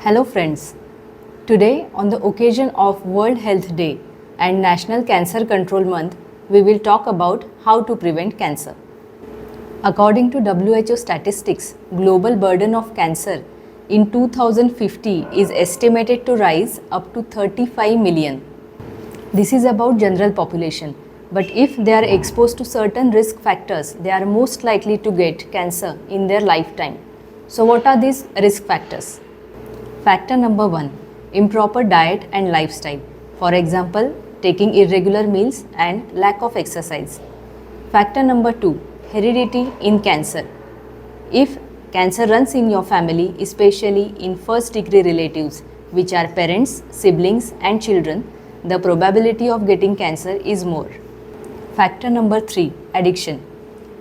Hello friends. Today on the occasion of World Health Day and National Cancer Control Month, we will talk about how to prevent cancer. According to WHO statistics, global burden of cancer in 2050 is estimated to rise up to 35 million. This is about general population, but if they are exposed to certain risk factors, they are most likely to get cancer in their lifetime. So what are these risk factors? Factor number 1, improper diet and lifestyle. For example, taking irregular meals and lack of exercise. Factor number 2, heredity in cancer. If cancer runs in your family, especially in first degree relatives, which are parents, siblings and children, the probability of getting cancer is more. Factor number 3, addiction.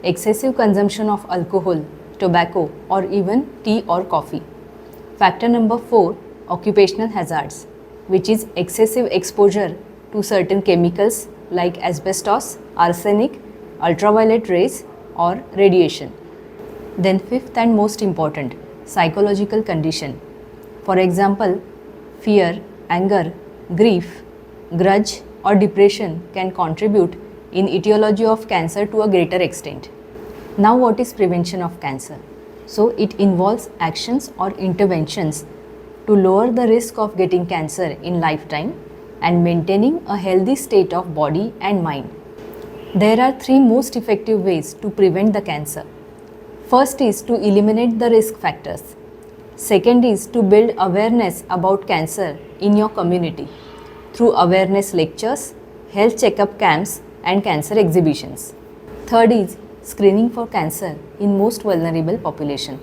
Excessive consumption of alcohol, tobacco or even tea or coffee. Factor number 4, occupational hazards, which is excessive exposure to certain chemicals like asbestos, arsenic, ultraviolet rays or radiation. Then fifth and most important, psychological condition. For example, fear, anger, grief, grudge or depression can contribute in etiology of cancer to a greater extent. Now what is prevention of cancer? So it involves actions or interventions to lower the risk of getting cancer in lifetime and maintaining a healthy state of body and mind. There are 3 most effective ways to prevent the cancer. First is to eliminate the risk factors. Second is to build awareness about cancer in your community through awareness lectures, health checkup camps and cancer exhibitions. Third is screening for cancer in most vulnerable population.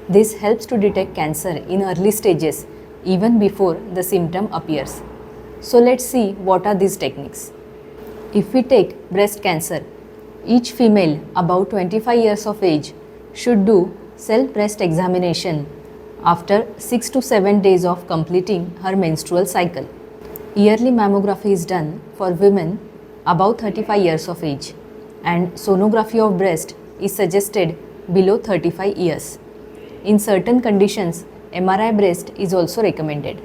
This helps to detect cancer in early stages even before the symptom appears. So let's see what are these techniques. If we take breast cancer, each female above 25 years of age should do self-breast examination after 6 to 7 days of completing her menstrual cycle. Yearly mammography is done for women above 35 years of age, and sonography of breast is suggested below 35 years. In certain conditions, MRI breast is also recommended.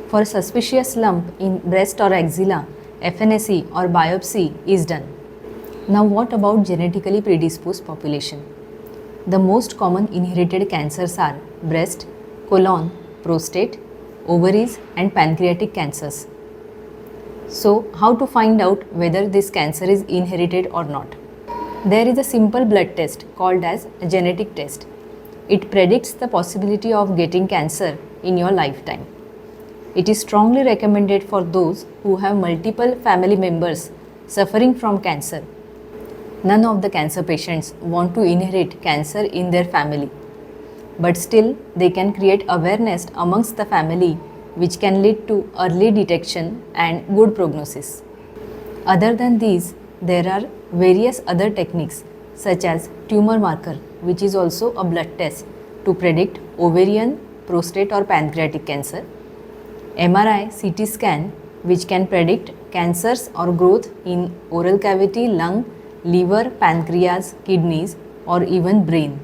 For suspicious lump in breast or axilla, FNAC or biopsy is done. Now what about genetically predisposed population? The most common inherited cancers are breast, colon, prostate, ovaries and pancreatic cancers. So, how to find out whether this cancer is inherited or not? There is a simple blood test called as a genetic test. It predicts the possibility of getting cancer in your lifetime. It is strongly recommended for those who have multiple family members suffering from cancer. None of the cancer patients want to inherit cancer in their family, but still they can create awareness amongst the family, which can lead to early detection and good prognosis. Other than these, there are various other techniques such as tumor marker, which is also a blood test to predict ovarian, prostate or pancreatic cancer, MRI, CT scan, which can predict cancers or growth in oral cavity, lung, liver, pancreas, kidneys or even brain,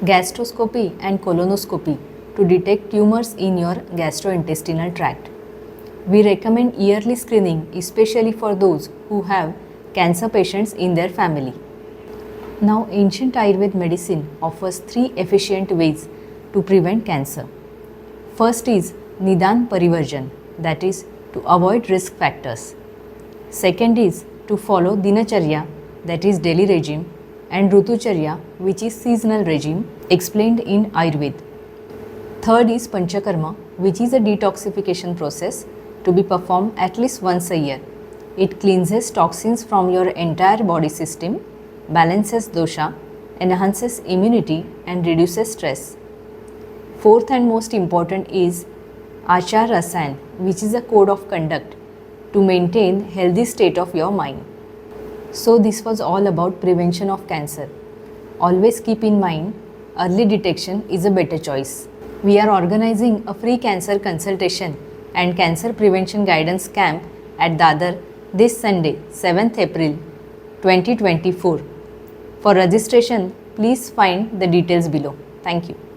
gastroscopy and colonoscopy to detect tumors in your gastrointestinal tract. We recommend yearly screening, especially for those who have cancer patients in their family. Now, ancient Ayurveda medicine offers 3 efficient ways to prevent cancer. First is Nidan Parivarjan, that is to avoid risk factors. Second is to follow Dinacharya, that is daily regime, and Rutucharya, which is seasonal regime, explained in Ayurveda. Third is Panchakarma, which is a detoxification process to be performed at least once a year. It cleanses toxins from your entire body system, balances dosha, enhances immunity and reduces stress. Fourth and most important is Achar Rasayan, which is a code of conduct to maintain healthy state of your mind. So this was all about prevention of cancer. Always keep in mind, early detection is a better choice. We are organizing a free cancer consultation and cancer prevention guidance camp at Dadar this Sunday, 7th April 2024. For registration, please find the details below. Thank you.